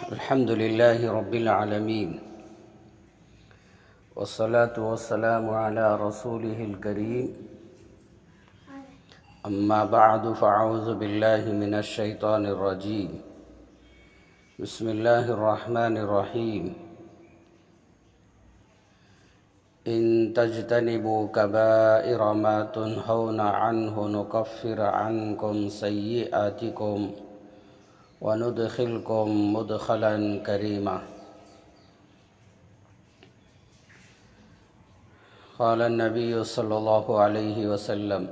الحمد لله رب العالمين والصلاة والسلام على رسوله الكريم أما بعد فأعوذ بالله من الشيطان الرجيم بسم الله الرحمن الرحيم إن تجتنبوا كبائر ما تنهون عنه نكفر عنكم سيئاتكم وندخلكم مدخلا كريما قال النبي صلى الله عليه وسلم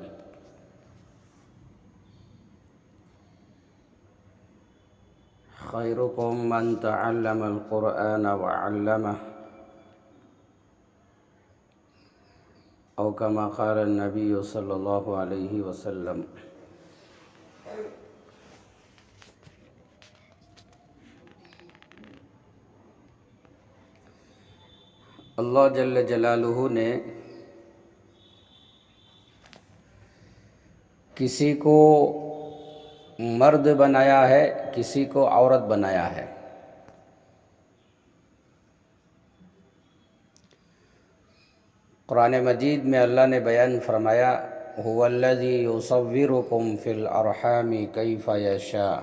خيركم من تعلم القرآن وعلمه أو كما قال النبي صلى الله عليه وسلم۔ اللہ جل جلالہ نے کسی کو مرد بنایا ہے، کسی کو عورت بنایا ہے۔ قرآن مجید میں اللہ نے بیان فرمایا هو الذی یصورکم فی الارحام کیف یشاء۔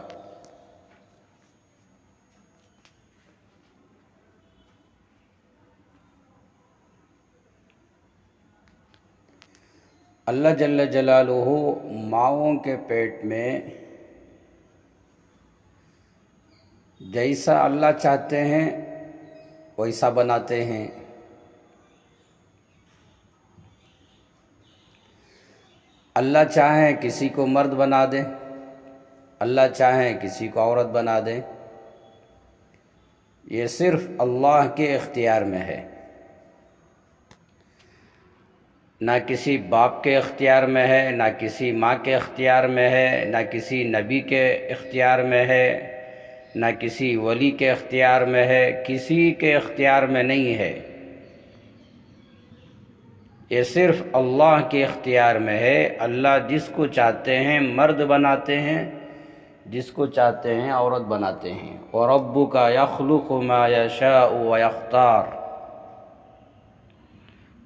اللہ جل جلالہ ماؤں کے پیٹ میں جیسا اللہ چاہتے ہیں ویسا بناتے ہیں۔ اللہ چاہیں کسی کو مرد بنا دیں، اللہ چاہیں کسی کو عورت بنا دیں، یہ صرف اللہ کے اختیار میں ہے، نہ کسی باپ کے اختیار میں ہے، نہ کسی ماں کے اختیار میں ہے، نہ کسی نبی کے اختیار میں ہے، نہ کسی ولی کے اختیار میں ہے، کسی کے اختیار میں نہیں ہے، یہ صرف اللہ کے اختیار میں ہے۔ اللہ جس کو چاہتے ہیں مرد بناتے ہیں، جس کو چاہتے ہیں عورت بناتے ہیں۔ وَرَبُّكَ يَخْلُقُ مَا يَشَاءُ وَيَخْتَارُ۔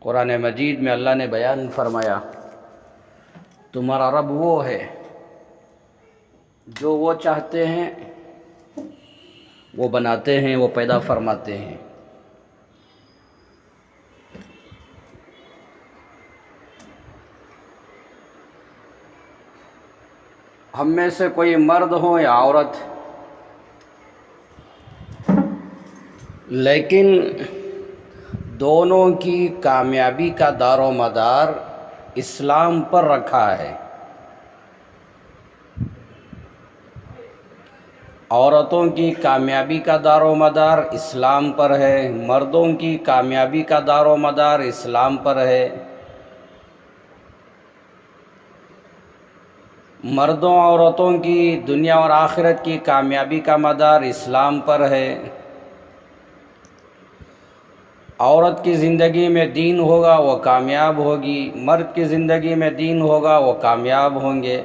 قرآن مجید میں اللہ نے بیان فرمایا تمہارا رب وہ ہے جو وہ چاہتے ہیں وہ بناتے ہیں، وہ پیدا فرماتے ہیں۔ ہم میں سے کوئی مرد ہو یا عورت، لیکن دونوں کی کامیابی کا دار و مدار اسلام پر رکھا ہے۔ عورتوں کی کامیابی کا دار و مدار اسلام پر ہے، مردوں کی کامیابی کا دار و مدار اسلام پر ہے۔ مردوں عورتوں کی دنیا اور آخرت کی کامیابی کا مدار اسلام پر ہے۔ عورت کی زندگی میں دین ہوگا وہ کامیاب ہوگی، مرد کی زندگی میں دین ہوگا وہ کامیاب ہوں گے۔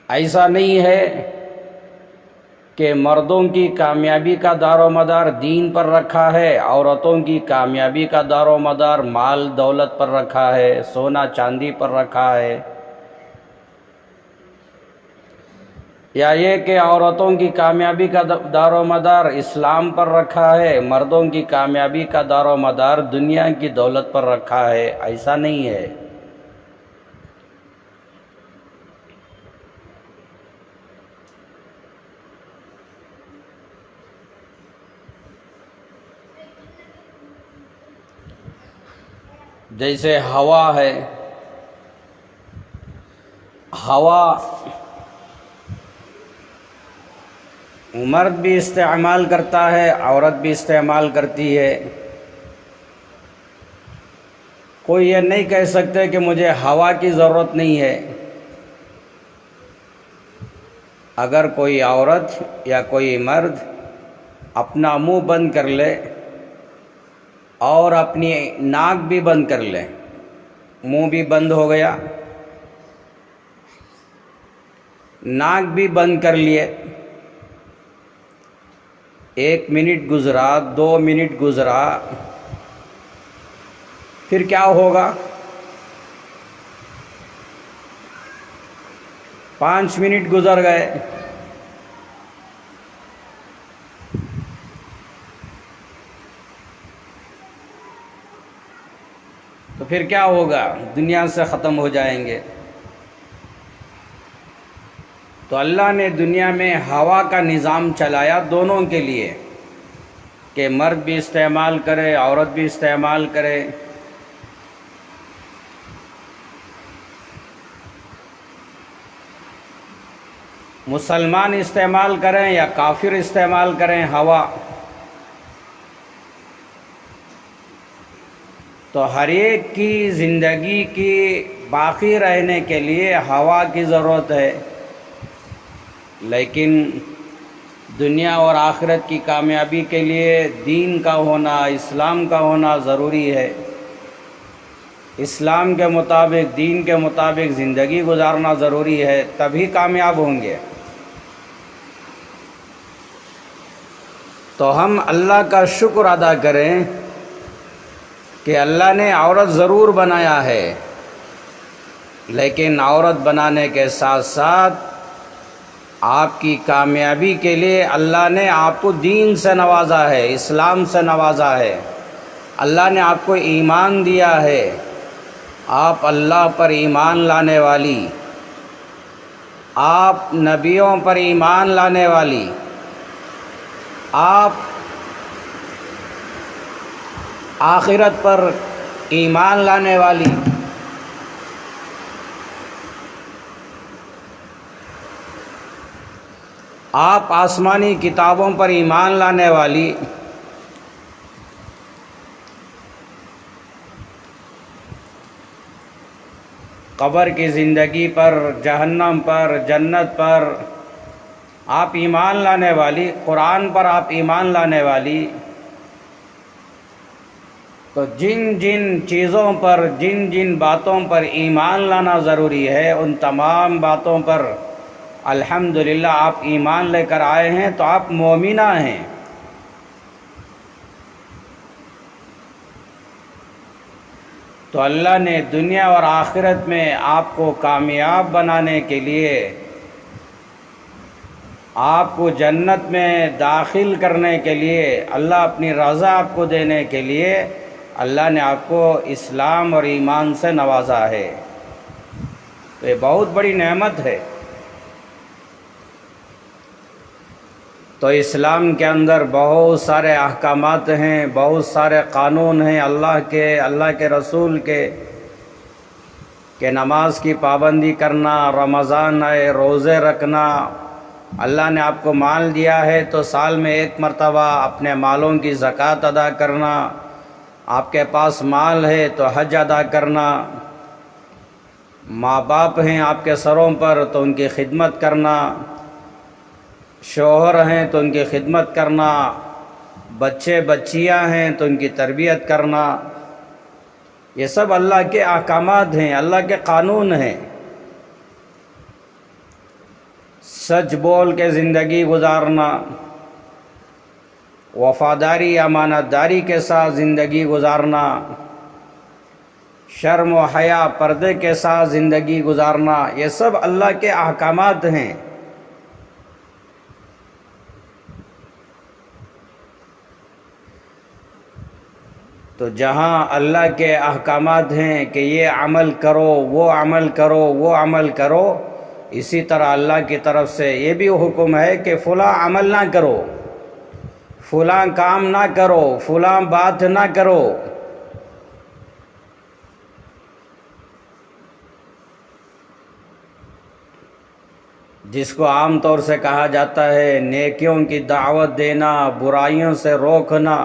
ایسا نہیں ہے کہ مردوں کی کامیابی کا دار و مدار دین پر رکھا ہے، عورتوں کی کامیابی کا دار و مدار مال دولت پر رکھا ہے، سونا چاندی پر رکھا ہے، یا یہ کہ عورتوں کی کامیابی کا دار و مدار اسلام پر رکھا ہے، مردوں کی کامیابی کا دار و مدار دنیا کی دولت پر رکھا ہے۔ ایسا نہیں ہے۔ جیسے ہوا ہے، ہوا مرد بھی استعمال کرتا ہے، عورت بھی استعمال کرتی ہے۔ کوئی یہ نہیں کہہ سکتے کہ مجھے ہوا کی ضرورت نہیں ہے۔ اگر کوئی عورت یا کوئی مرد اپنا منہ بند کر لے اور اپنی ناک بھی بند کر لے، منہ بھی بند ہو گیا، ناک بھی بند کر لیے، 1 منٹ گزرا، 2 منٹ گزرا، پھر کیا ہوگا؟ 5 منٹ گزر گئے، تو پھر کیا ہوگا؟ دنیا سے ختم ہو جائیں گے۔ تو اللہ نے دنیا میں ہوا کا نظام چلایا دونوں کے لیے، کہ مرد بھی استعمال کرے، عورت بھی استعمال کرے۔ مسلمان استعمال کریں یا کافر استعمال کریں ہوا، تو ہر ایک کی زندگی کی باقی رہنے کے لیے ہوا کی ضرورت ہے، لیکن دنیا اور آخرت کی کامیابی کے لیے دین کا ہونا، اسلام کا ہونا ضروری ہے۔ اسلام کے مطابق، دین کے مطابق زندگی گزارنا ضروری ہے، تبھی کامیاب ہوں گے۔ تو ہم اللہ کا شکر ادا کریں کہ اللہ نے عورت ضرور بنایا ہے، لیکن عورت بنانے کے ساتھ ساتھ آپ کی کامیابی کے لیے اللہ نے آپ کو دین سے نوازا ہے، اسلام سے نوازا ہے۔ اللہ نے آپ کو ایمان دیا ہے، آپ اللہ پر ایمان لانے والی، آپ نبیوں پر ایمان لانے والی، آپ آخرت پر ایمان لانے والی، آپ آسمانی کتابوں پر ایمان لانے والی، قبر کی زندگی پر، جہنم پر، جنت پر آپ ایمان لانے والی، قرآن پر آپ ایمان لانے والی، تو جن جن چیزوں پر، جن جن باتوں پر ایمان لانا ضروری ہے، ان تمام باتوں پر الحمدللہ آپ ایمان لے کر آئے ہیں، تو آپ مومنہ ہیں۔ تو اللہ نے دنیا اور آخرت میں آپ کو کامیاب بنانے کے لیے، آپ کو جنت میں داخل کرنے کے لیے، اللہ اپنی رضا آپ کو دینے کے لیے، اللہ نے آپ کو اسلام اور ایمان سے نوازا ہے۔ تو یہ بہت بڑی نعمت ہے۔ تو اسلام کے اندر بہت سارے احکامات ہیں، بہت سارے قانون ہیں اللہ کے رسول کے، کہ نماز کی پابندی کرنا، رمضان ہے، روزے رکھنا۔ اللہ نے آپ کو مال دیا ہے تو سال میں 1 مرتبہ اپنے مالوں کی زکوٰۃ ادا کرنا، آپ کے پاس مال ہے تو حج ادا کرنا، ماں باپ ہیں آپ کے سروں پر تو ان کی خدمت کرنا، شوہر ہیں تو ان کی خدمت کرنا، بچے بچیاں ہیں تو ان کی تربیت کرنا۔ یہ سب اللہ کے احکامات ہیں، اللہ کے قانون ہیں۔ سچ بول کے زندگی گزارنا، وفاداری، امانت داری کے ساتھ زندگی گزارنا، شرم و حیا، پردے کے ساتھ زندگی گزارنا، یہ سب اللہ کے احکامات ہیں۔ تو جہاں اللہ کے احکامات ہیں کہ یہ عمل کرو، وہ عمل کرو، وہ عمل کرو، اسی طرح اللہ کی طرف سے یہ بھی حکم ہے کہ فلاں عمل نہ کرو، فلاں کام نہ کرو، فلاں بات نہ کرو۔ جس کو عام طور سے کہا جاتا ہے نیکیوں کی دعوت دینا، برائیوں سے روکنا۔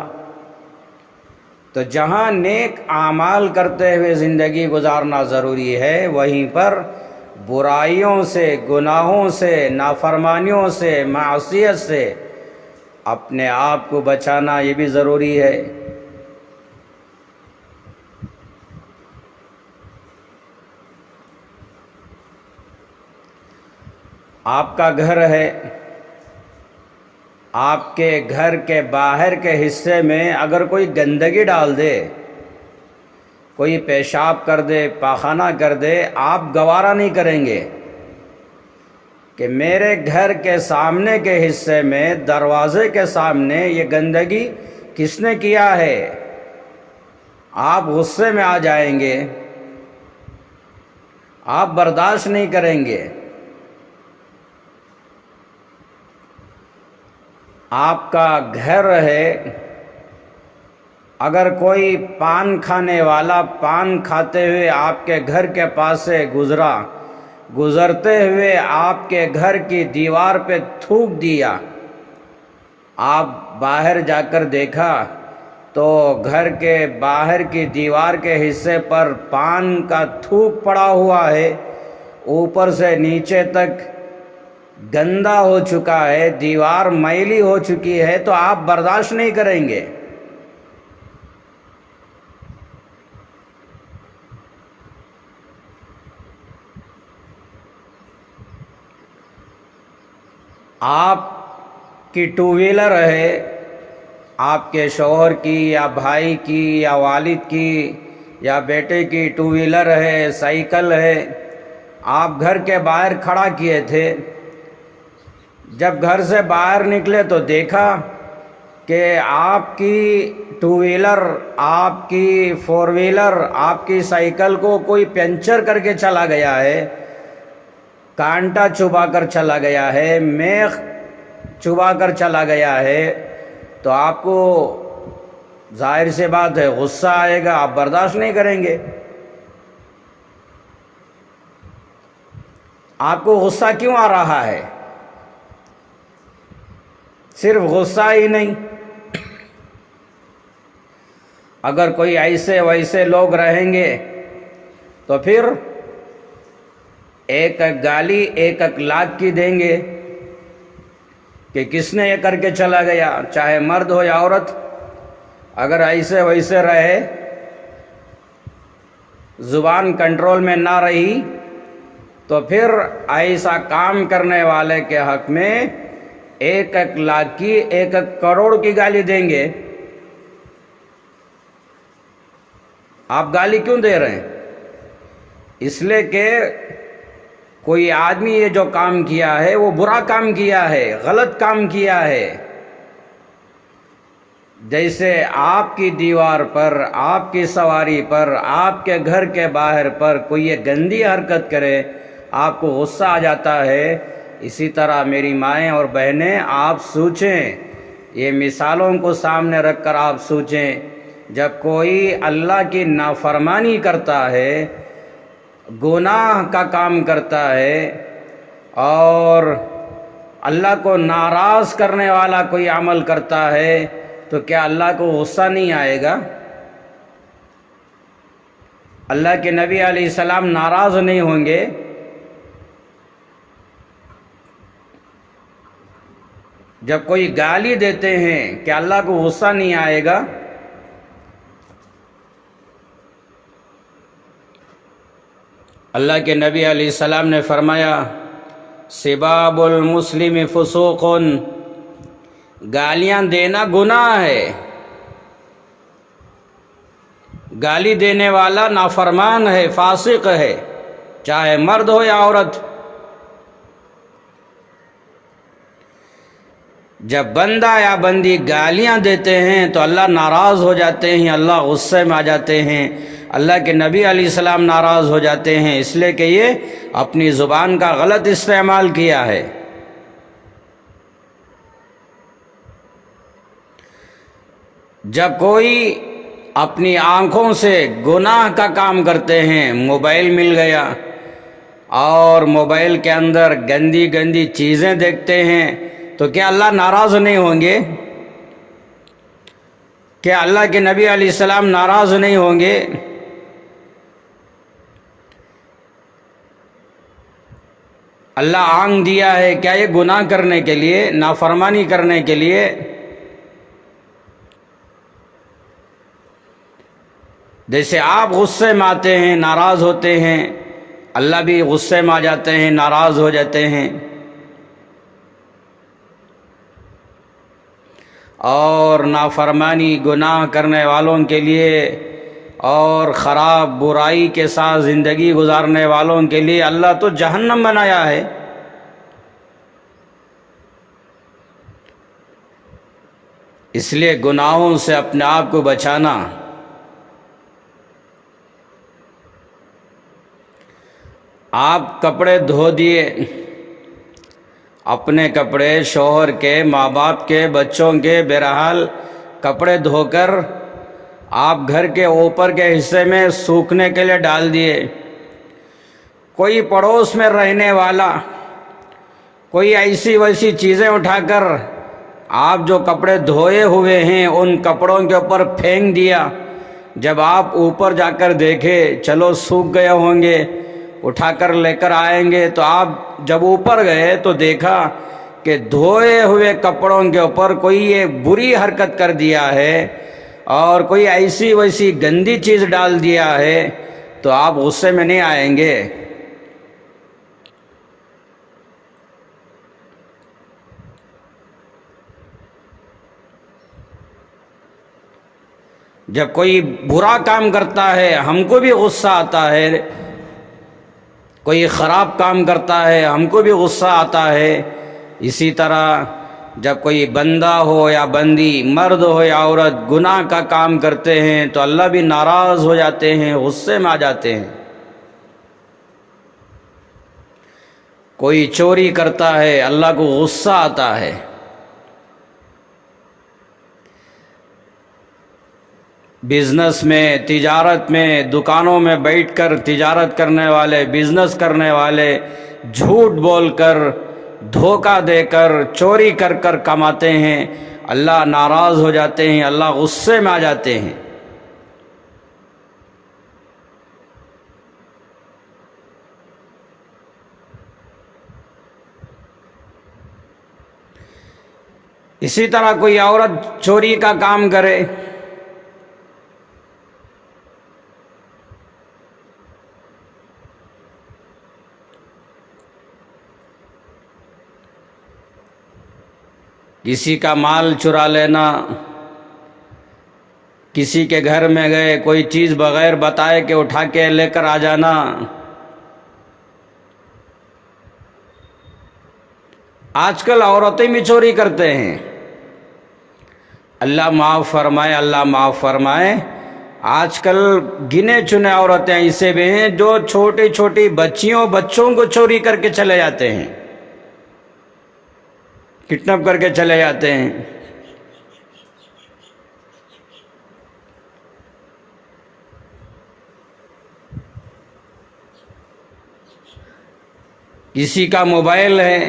تو جہاں نیک اعمال کرتے ہوئے زندگی گزارنا ضروری ہے، وہیں پر برائیوں سے، گناہوں سے، نافرمانیوں سے، معصیت سے اپنے آپ کو بچانا یہ بھی ضروری ہے۔ آپ کا گھر ہے، آپ کے گھر کے باہر کے حصے میں اگر کوئی گندگی ڈال دے، کوئی پیشاب کر دے، پاخانہ کر دے، آپ گوارا نہیں کریں گے کہ میرے گھر کے سامنے کے حصے میں، دروازے کے سامنے یہ گندگی کس نے کیا ہے؟ آپ غصے میں آ جائیں گے، آپ برداشت نہیں کریں گے۔ آپ کا گھر ہے، اگر کوئی پان کھانے والا پان کھاتے ہوئے آپ کے گھر کے پاس سے گزرتے ہوئے آپ کے گھر کی دیوار پہ تھوک دیا، آپ باہر جا کر دیکھا تو گھر کے باہر کی دیوار کے حصے پر پان کا تھوک پڑا ہوا ہے، اوپر سے نیچے تک گندا ہو چکا ہے، دیوار میلی ہو چکی ہے، تو آپ برداشت نہیں کریں گے۔ آپ کی ٹو ویلر ہے، آپ کے شوہر کی یا بھائی کی یا والد کی یا بیٹے کی ٹو ویلر ہے، سائیکل ہے، آپ گھر کے باہر کھڑا کیے تھے، جب گھر سے باہر نکلے تو دیکھا کہ آپ کی ٹو ویلر، آپ کی فور ویلر، آپ کی سائیکل کو کوئی پنچر کر کے چلا گیا ہے، کانٹا چبا کر چلا گیا ہے، میخ چبا کر چلا گیا ہے، تو آپ کو ظاہر سی بات ہے غصہ آئے گا، آپ برداشت نہیں کریں گے۔ آپ کو غصہ کیوں آ رہا ہے؟ صرف غصہ ہی نہیں، اگر کوئی ایسے ویسے لوگ رہیں گے تو پھر ایک گالی 1,00,000 کی دیں گے کہ کس نے یہ کر کے چلا گیا، چاہے مرد ہو یا عورت۔ اگر ایسے ویسے رہے، زبان کنٹرول میں نہ رہی، تو پھر ایسا کام کرنے والے کے حق میں 1,00,000 کی 1,00,00,000 کی گالی دیں گے۔ آپ گالی کیوں دے رہے ہیں؟ اس لیے کہ کوئی آدمی یہ جو کام کیا ہے وہ برا کام کیا ہے، غلط کام کیا ہے۔ جیسے آپ کی دیوار پر، آپ کی سواری پر، آپ کے گھر کے باہر پر کوئی یہ گندی حرکت کرے، آپ کو غصہ آ جاتا ہے، اسی طرح میری مائیں اور بہنیں آپ سوچیں، یہ مثالوں کو سامنے رکھ کر آپ سوچیں، جب کوئی اللہ کی نافرمانی کرتا ہے، گناہ کا کام کرتا ہے، اور اللہ کو ناراض کرنے والا کوئی عمل کرتا ہے، تو کیا اللہ کو غصہ نہیں آئے گا؟ اللہ کے نبی علیہ السلام ناراض نہیں ہوں گے؟ جب کوئی گالی دیتے ہیں کہ اللہ کو غصہ نہیں آئے گا؟ اللہ کے نبی علیہ السلام نے فرمایا، سباب المسلم فسوق، گالیاں دینا گناہ ہے، گالی دینے والا نافرمان ہے، فاسق ہے، چاہے مرد ہو یا عورت۔ جب بندہ یا بندی گالیاں دیتے ہیں تو اللہ ناراض ہو جاتے ہیں، اللہ غصے میں آ جاتے ہیں، اللہ کے نبی علیہ السلام ناراض ہو جاتے ہیں، اس لیے کہ یہ اپنی زبان کا غلط استعمال کیا ہے۔ جب کوئی اپنی آنکھوں سے گناہ کا کام کرتے ہیں، موبائل مل گیا اور موبائل کے اندر گندی گندی چیزیں دیکھتے ہیں، تو کیا اللہ ناراض نہیں ہوں گے؟ کیا اللہ کے نبی علیہ السلام ناراض نہیں ہوں گے؟ اللہ آنکھ دیا ہے کیا یہ گناہ کرنے کے لیے، نافرمانی کرنے کے لیے؟ جیسے آپ غصے میں آتے ہیں، ناراض ہوتے ہیں، اللہ بھی غصے میں آ جاتے ہیں، ناراض ہو جاتے ہیں۔ اور نافرمانی گناہ کرنے والوں کے لیے اور خراب برائی کے ساتھ زندگی گزارنے والوں کے لیے اللہ تو جہنم بنایا ہے۔ اس لیے گناہوں سے اپنے آپ کو بچانا۔ آپ کپڑے دھو دیے، اپنے کپڑے، شوہر کے، ماں باپ کے، بچوں کے، بہرحال کپڑے دھو کر آپ گھر کے اوپر کے حصے میں سوکھنے کے لیے ڈال دیے۔ کوئی پڑوس میں رہنے والا کوئی ایسی ویسی چیزیں اٹھا کر آپ جو کپڑے دھوئے ہوئے ہیں ان کپڑوں کے اوپر پھینک دیا۔ جب آپ اوپر جا کر دیکھے چلو سوکھ گئے ہوں گے، اٹھا کر لے کر آئیں گے، تو آپ جب اوپر گئے تو دیکھا کہ دھوئے ہوئے کپڑوں کے اوپر کوئی یہ بری حرکت کر دیا ہے اور کوئی ایسی ویسی گندی چیز ڈال دیا ہے، تو آپ غصے میں نہیں آئیں گے؟ جب کوئی برا کام کرتا ہے ہم کو بھی غصہ آتا ہے، کوئی خراب کام کرتا ہے ہم کو بھی غصہ آتا ہے۔ اسی طرح جب کوئی بندہ ہو یا بندی، مرد ہو یا عورت گناہ کا کام کرتے ہیں تو اللہ بھی ناراض ہو جاتے ہیں، غصے میں آ جاتے ہیں۔ کوئی چوری کرتا ہے اللہ کو غصہ آتا ہے۔ بزنس میں، تجارت میں، دکانوں میں بیٹھ کر تجارت کرنے والے، بزنس کرنے والے جھوٹ بول کر، دھوکہ دے کر، چوری کر کر کماتے ہیں، اللہ ناراض ہو جاتے ہیں، اللہ غصے میں آ جاتے ہیں۔ اسی طرح کوئی عورت چوری کا کام کرے، کسی کا مال چرا لینا، کسی کے گھر میں گئے کوئی چیز بغیر بتائے کہ اٹھا کے لے کر آ جانا، آج کل عورتیں بھی چوری کرتے ہیں۔ اللہ معاف فرمائے، اللہ معاف فرمائے۔ آج کل گنے چنے عورتیں ایسے بھی ہیں جو چھوٹی چھوٹی بچوں کو چوری کر کے چلے جاتے ہیں، کڈنیپ کر کے چلے جاتے ہیں۔ کسی کا موبائل ہے،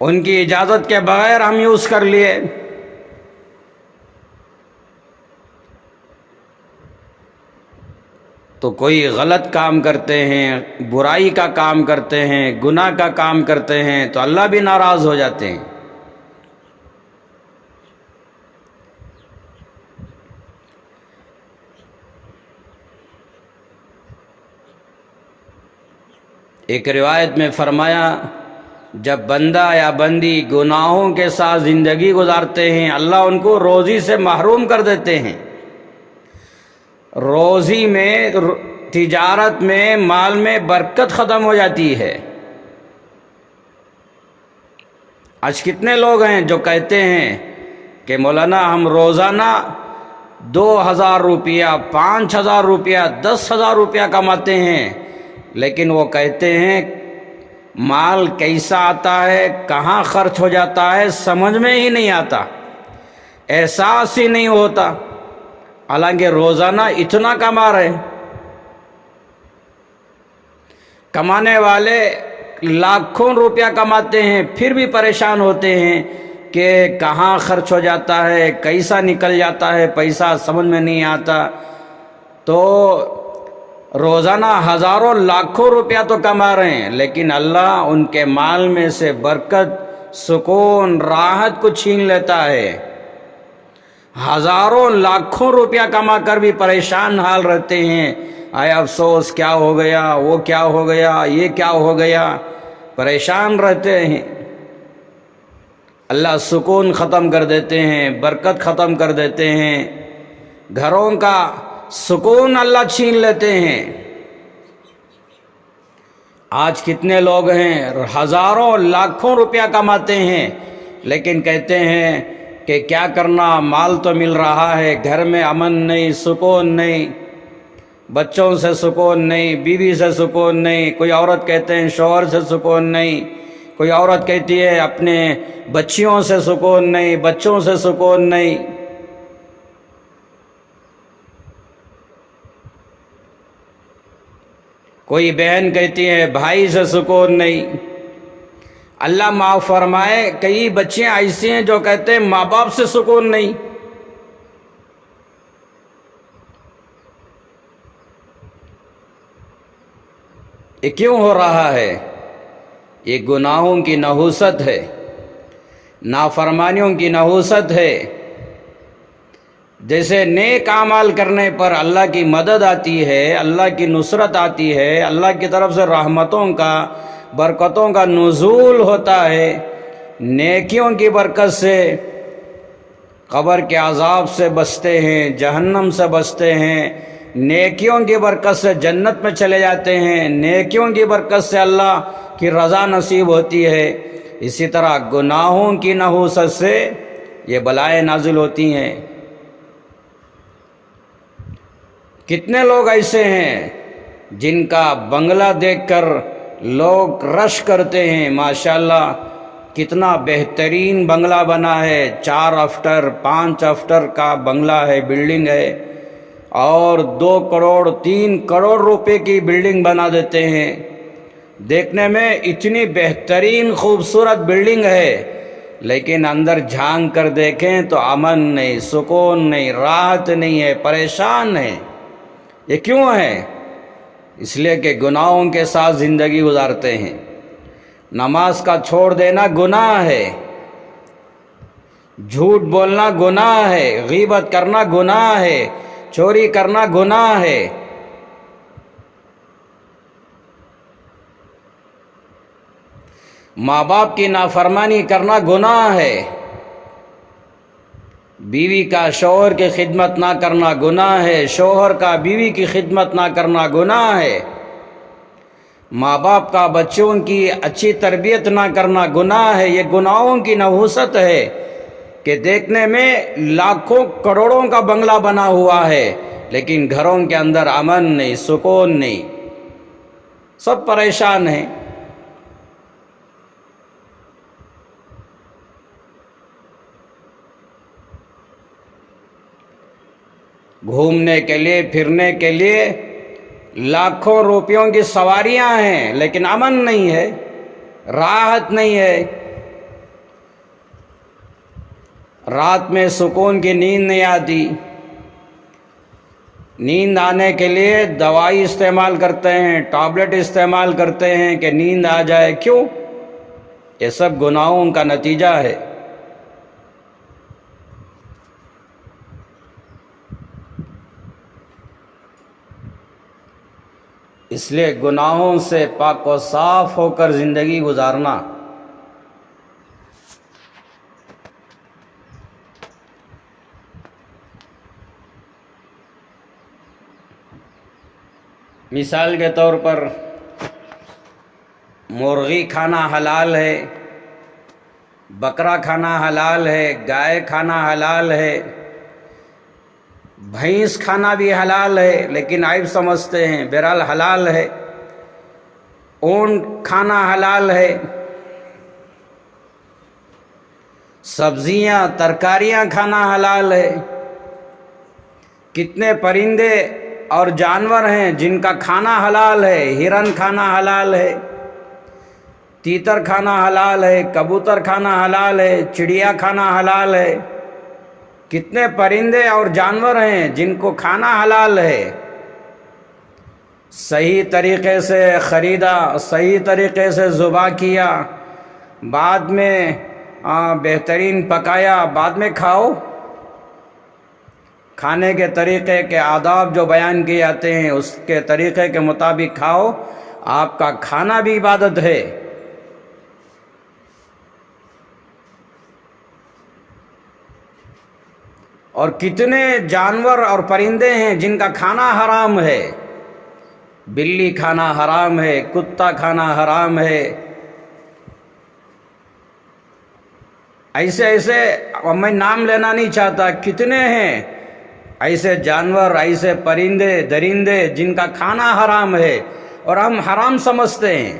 ان کی اجازت کے بغیر ہم یوز کر لیے، تو کوئی غلط کام کرتے ہیں، برائی کا کام کرتے ہیں، گناہ کا کام کرتے ہیں تو اللہ بھی ناراض ہو جاتے ہیں۔ ایک روایت میں فرمایا جب بندہ یا بندی گناہوں کے ساتھ زندگی گزارتے ہیں اللہ ان کو روزی سے محروم کر دیتے ہیں۔ روزی میں، تجارت میں، مال میں برکت ختم ہو جاتی ہے۔ آج کتنے لوگ ہیں جو کہتے ہیں کہ مولانا ہم روزانہ 2000 روپیہ، 5000 روپیہ، 10,000 روپیہ کماتے ہیں، لیکن وہ کہتے ہیں مال کیسا آتا ہے، کہاں خرچ ہو جاتا ہے سمجھ میں ہی نہیں آتا، احساس ہی نہیں ہوتا، حالانکہ روزانہ اتنا کما رہے۔ کمانے والے لاکھوں روپیہ کماتے ہیں پھر بھی پریشان ہوتے ہیں کہ کہاں خرچ ہو جاتا ہے، کیسا نکل جاتا ہے پیسہ سمجھ میں نہیں آتا۔ تو روزانہ ہزاروں لاکھوں روپیہ تو کما رہے ہیں، لیکن اللہ ان کے مال میں سے برکت، سکون، راحت کو چھین لیتا ہے۔ ہزاروں لاکھوں روپیہ کما کر بھی پریشان حال رہتے ہیں، آئے افسوس کیا ہو گیا، وہ کیا ہو گیا، یہ کیا ہو گیا، پریشان رہتے ہیں۔ اللہ سکون ختم کر دیتے ہیں، برکت ختم کر دیتے ہیں، گھروں کا سکون اللہ چھین لیتے ہیں۔ آج کتنے لوگ ہیں ہزاروں لاکھوں روپیہ کماتے ہیں، لیکن کہتے ہیں کہ کیا کرنا، مال تو مل رہا ہے، گھر میں امن نہیں، سکون نہیں، بچوں سے سکون نہیں، بیوی سے سکون نہیں، کوئی عورت کہتے ہیں شوہر سے سکون نہیں، کوئی عورت کہتی ہے اپنے بچیوں سے سکون نہیں، بچوں سے سکون نہیں۔ کوئی بہن کہتی ہے بھائی سے سکون نہیں۔ اللہ معاف فرمائے، کئی بچیاں ایسی ہیں جو کہتے ہیں ماں باپ سے سکون نہیں۔ یہ کیوں ہو رہا ہے؟ یہ گناہوں کی نحوست ہے، نافرمانیوں کی نحوست ہے۔ جیسے نیک اعمال کرنے پر اللہ کی مدد آتی ہے، اللہ کی نصرت آتی ہے، اللہ کی طرف سے رحمتوں کا، برکتوں کا نزول ہوتا ہے، نیکیوں کی برکت سے قبر کے عذاب سے بچتے ہیں، جہنم سے بچتے ہیں، نیکیوں کی برکت سے جنت میں چلے جاتے ہیں، نیکیوں کی برکت سے اللہ کی رضا نصیب ہوتی ہے۔ اسی طرح گناہوں کی نحوست سے یہ بلائیں نازل ہوتی ہیں۔ کتنے لوگ ایسے ہیں جن کا بنگلہ دیکھ کر لوگ رش کرتے ہیں، ماشاءاللہ کتنا بہترین بنگلہ بنا ہے، 4 افٹر 5 افٹر کا بنگلہ ہے، بلڈنگ ہے، اور 2 کروڑ 3 کروڑ روپے کی بلڈنگ بنا دیتے ہیں۔ دیکھنے میں اتنی بہترین خوبصورت بلڈنگ ہے، لیکن اندر جھانک کر دیکھیں تو امن نہیں، سکون نہیں، راحت نہیں ہے، پریشان ہے۔ یہ کیوں ہے؟ اس لیے کہ گناہوں کے ساتھ زندگی گزارتے ہیں۔ نماز کا چھوڑ دینا گناہ ہے، جھوٹ بولنا گناہ ہے، غیبت کرنا گناہ ہے، چوری کرنا گناہ ہے۔ ماں باپ کی نافرمانی کرنا گناہ ہے، بیوی کا شوہر کی خدمت نہ کرنا گناہ ہے، شوہر کا بیوی کی خدمت نہ کرنا گناہ ہے، ماں باپ کا بچوں کی اچھی تربیت نہ کرنا گناہ ہے۔ یہ گناہوں کی نحوست ہے کہ دیکھنے میں لاکھوں کروڑوں کا بنگلہ بنا ہوا ہے، لیکن گھروں کے اندر امن نہیں، سکون نہیں، سب پریشان ہیں۔ گھومنے کے لیے، پھرنے کے لیے لاکھوں روپیوں کی سواریاں ہیں، لیکن امن نہیں ہے، راحت نہیں ہے، رات میں سکون کی نیند نہیں آتی۔ نیند آنے کے لیے دوائی استعمال کرتے ہیں، ٹیبلٹ استعمال کرتے ہیں کہ نیند آ جائے۔ کیوں؟ یہ سب گناہوں کا نتیجہ ہے۔ اس لیے گناہوں سے پاک و صاف ہو کر زندگی گزارنا۔ مثال کے طور پر مرغی کھانا حلال ہے، بکرا کھانا حلال ہے، گائے کھانا حلال ہے، بھینس کھانا بھی حلال ہے، لیکن عیب سمجھتے ہیں، بہرحال حلال ہے۔ اونٹ کھانا حلال ہے، سبزیاں ترکاریاں کھانا حلال ہے۔ کتنے پرندے اور جانور ہیں جن کا کھانا حلال ہے، ہرن کھانا حلال ہے، تیتر کھانا حلال ہے، کبوتر کھانا حلال ہے، چڑیا کھانا حلال ہے۔ کتنے پرندے اور جانور ہیں جن کو کھانا حلال ہے۔ صحیح طریقے سے خریدا، صحیح طریقے سے ذبح کیا، بعد میں بہترین پکایا، بعد میں کھاؤ۔ کھانے کے طریقے کے آداب جو بیان کیے جاتے ہیں اس کے طریقے کے مطابق کھاؤ، آپ کا کھانا بھی عبادت ہے۔ اور کتنے جانور اور پرندے ہیں جن کا کھانا حرام ہے. بلی کھانا حرام ہے، کتا کھانا حرام ہے. ایسے ایسے میں نام لینا نہیں چاہتا، کتنے ہیں ایسے جانور، ایسے پرندے درندے جن کا کھانا حرام ہے اور ہم حرام سمجھتے ہیں.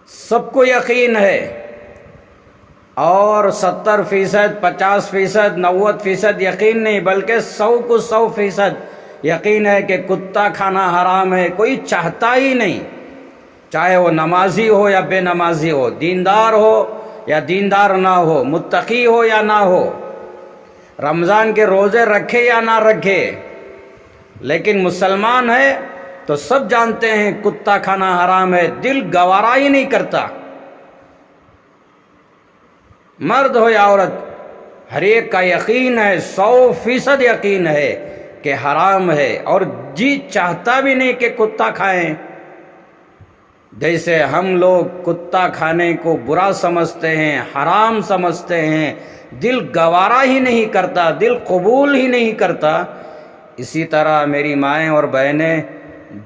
سب کو یقین ہے، اور 70%، 50%، 90% یقین نہیں، بلکہ 100 کو 100% یقین ہے کہ کتا کھانا حرام ہے. کوئی چاہتا ہی نہیں، چاہے وہ نمازی ہو یا بے نمازی ہو، دیندار ہو یا دیندار نہ ہو، متقی ہو یا نہ ہو، رمضان کے روزے رکھے یا نہ رکھے، لیکن مسلمان ہے تو سب جانتے ہیں کتا کھانا حرام ہے. دل گوارا ہی نہیں کرتا، مرد ہو یا عورت، ہر ایک کا یقین ہے، 100% یقین ہے کہ حرام ہے، اور جی چاہتا بھی نہیں کہ کتا کھائیں. جیسے ہم لوگ کتا کھانے کو برا سمجھتے ہیں، حرام سمجھتے ہیں، دل گوارا ہی نہیں کرتا، دل قبول ہی نہیں کرتا، اسی طرح میری مائیں اور بہنیں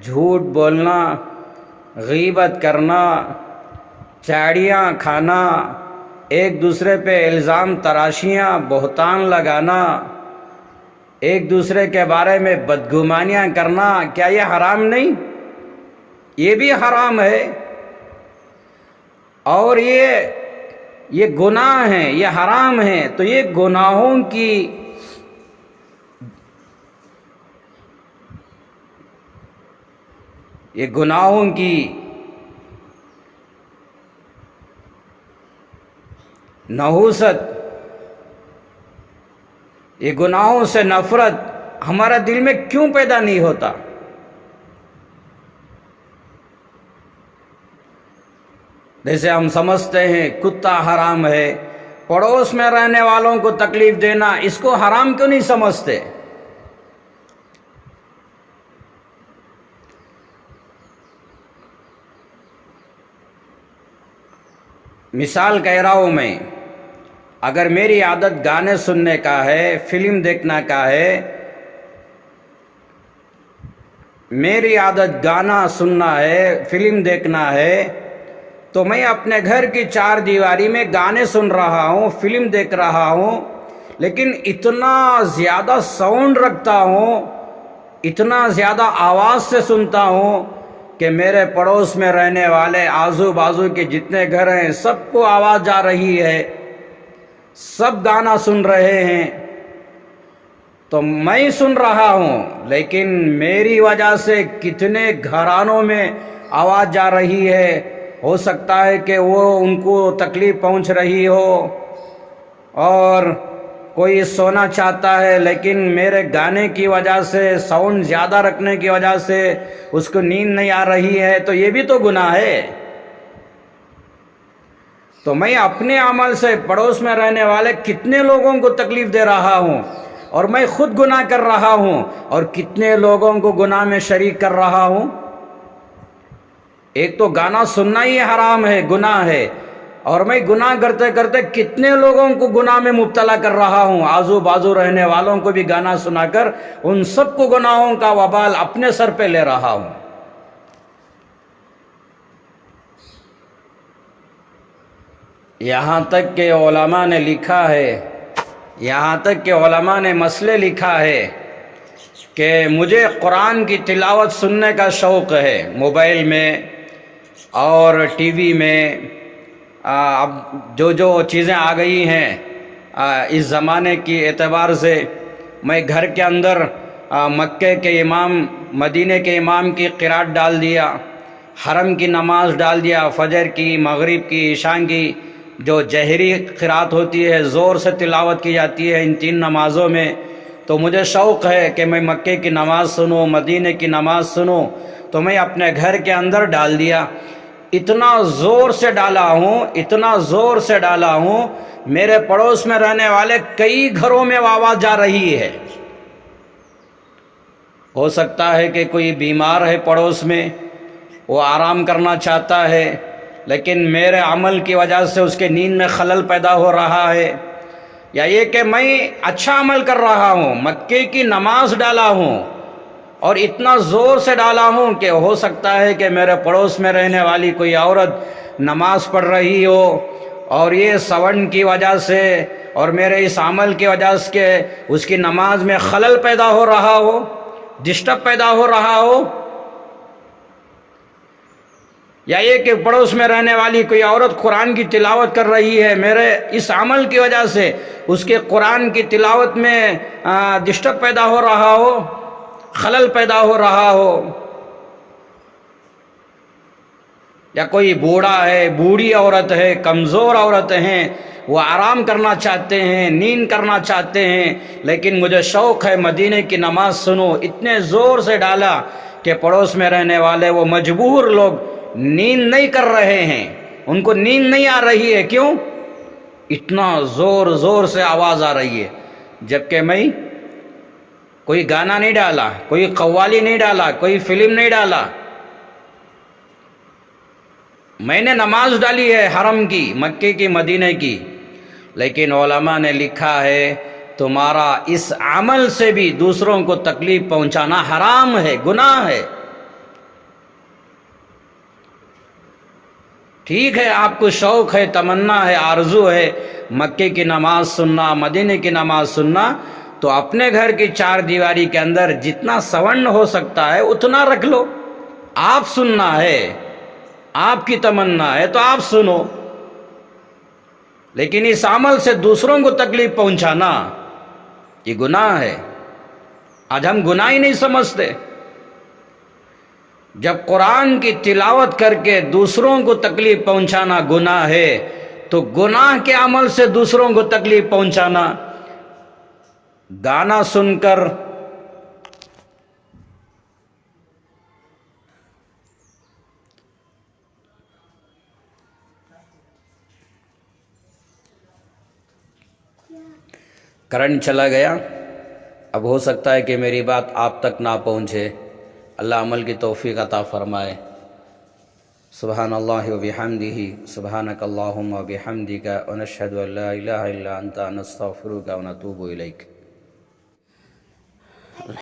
جھوٹ بولنا، غیبت کرنا، چاڑیاں کھانا، ایک دوسرے پہ الزام تراشیاں، بہتان لگانا، ایک دوسرے کے بارے میں بدگمانیاں کرنا، کیا یہ حرام نہیں؟ یہ بھی حرام ہے، اور یہ گناہ ہیں، یہ حرام ہیں. تو یہ گناہوں کی نحوست، یہ گناہوں سے نفرت ہمارا دل میں کیوں پیدا نہیں ہوتا؟ جیسے ہم سمجھتے ہیں کتا حرام ہے، پڑوس میں رہنے والوں کو تکلیف دینا، اس کو حرام کیوں نہیں سمجھتے؟ مثال کہہ رہا ہوں میں، اگر میری عادت گانے سننے کا ہے، فلم دیکھنا کا ہے، میری عادت گانا سننا ہے، فلم دیکھنا ہے، تو میں اپنے گھر کی 4 دیواری میں گانے سن رہا ہوں، فلم دیکھ رہا ہوں، لیکن اتنا زیادہ ساؤنڈ رکھتا ہوں، اتنا زیادہ آواز سے سنتا ہوں کہ میرے پڑوس میں رہنے والے آزو بازو کے جتنے گھر ہیں سب کو آواز جا رہی ہے، سب گانا سن رہے ہیں. تو میں سن رہا ہوں، لیکن میری وجہ سے کتنے گھرانوں میں آواز جا رہی ہے. ہو سکتا ہے کہ وہ ان کو تکلیف پہنچ رہی ہو، اور کوئی سونا چاہتا ہے لیکن میرے گانے کی وجہ سے، ساؤنڈ زیادہ رکھنے کی وجہ سے اس کو نیند نہیں آ رہی ہے، تو یہ بھی تو گناہ ہے. تو میں اپنے عمل سے پڑوس میں رہنے والے کتنے لوگوں کو تکلیف دے رہا ہوں، اور میں خود گناہ کر رہا ہوں، اور کتنے لوگوں کو گناہ میں شریک کر رہا ہوں. ایک تو گانا سننا ہی حرام ہے، گناہ ہے، اور میں گناہ کرتے کرتے کتنے لوگوں کو گناہ میں مبتلا کر رہا ہوں، آزو بازو رہنے والوں کو بھی گانا سنا کر ان سب کو گناہوں کا وبال اپنے سر پہ لے رہا ہوں. یہاں تک کہ علماء نے لکھا ہے، یہاں تک کہ علماء نے مسئلے لکھا ہے کہ مجھے قرآن کی تلاوت سننے کا شوق ہے، موبائل میں اور ٹی وی میں. اب جو چیزیں آ گئی ہیں اس زمانے کی اعتبار سے، میں گھر کے اندر مکے کے امام، مدینے کے امام کی قرات ڈال دیا، حرم کی نماز ڈال دیا، فجر کی، مغرب کی، عشاء کی جو جہری قرات ہوتی ہے، زور سے تلاوت کی جاتی ہے ان 3 نمازوں میں. تو مجھے شوق ہے کہ میں مکے کی نماز سنوں، مدینے کی نماز سنوں، تو میں اپنے گھر کے اندر ڈال دیا. اتنا زور سے ڈالا ہوں، اتنا زور سے ڈالا ہوں، میرے پڑوس میں رہنے والے کئی گھروں میں آواز جا رہی ہے. ہو سکتا ہے کہ کوئی بیمار ہے پڑوس میں، وہ آرام کرنا چاہتا ہے، لیکن میرے عمل کی وجہ سے اس کے نیند میں خلل پیدا ہو رہا ہے، یا یہ کہ میں اچھا عمل کر رہا ہوں، مکے کی نماز ڈالا ہوں اور اتنا زور سے ڈالا ہوں کہ ہو سکتا ہے کہ میرے پڑوس میں رہنے والی کوئی عورت نماز پڑھ رہی ہو اور یہ ساؤنڈ کی وجہ سے اور میرے اس عمل کی وجہ سے اس کی نماز میں خلل پیدا ہو رہا ہو، ڈسٹرب پیدا ہو رہا ہو، یا یہ کہ پڑوس میں رہنے والی کوئی عورت قرآن کی تلاوت کر رہی ہے، میرے اس عمل کی وجہ سے اس کے قرآن کی تلاوت میں ڈسٹرب پیدا ہو رہا ہو، خلل پیدا ہو رہا ہو، یا کوئی بوڑھا ہے، بوڑھی عورت ہے، کمزور عورت ہیں، وہ آرام کرنا چاہتے ہیں، نیند کرنا چاہتے ہیں، لیکن مجھے شوق ہے مدینے کی نماز سنو، اتنے زور سے ڈالا کہ پڑوس میں رہنے والے وہ مجبور لوگ نیند نہیں کر رہے ہیں، ان کو نیند نہیں آ رہی ہے، کیوں؟ اتنا زور زور سے آواز آ رہی ہے، جبکہ میں کوئی گانا نہیں ڈالا، کوئی قوالی نہیں ڈالا، کوئی فلم نہیں ڈالا، میں نے نماز ڈالی ہے حرم کی، مکے کی، مدینے کی، لیکن علماء نے لکھا ہے تمہارا اس عمل سے بھی دوسروں کو تکلیف پہنچانا حرام ہے، گناہ ہے۔ ٹھیک ہے، آپ کو شوق ہے، تمنا ہے، آرزو ہے مکے کی نماز سننا، مدینے کی نماز سننا، تو اپنے گھر کی چار دیواری کے اندر جتنا ساؤنڈ ہو سکتا ہے اتنا رکھ لو۔ آپ سننا ہے، آپ کی تمنا ہے تو آپ سنو، لیکن اس عمل سے دوسروں کو تکلیف پہنچانا یہ گناہ ہے۔ آج ہم گناہ ہی نہیں سمجھتے۔ جب قرآن کی تلاوت کر کے دوسروں کو تکلیف پہنچانا گناہ ہے، تو گناہ کے عمل سے دوسروں کو تکلیف پہنچانا، گانا سن کر کرنٹ چلا گیا، اب ہو سکتا ہے کہ میری بات آپ تک نہ پہنچے، اللہ عمل کی توفیق عطا فرمائے۔ سبحان اللہ و بحمدہ، سبحانک اللہم و بحمدک، ونشہد ان لا الہ الا انت، نستغفرک و نتوب الیک۔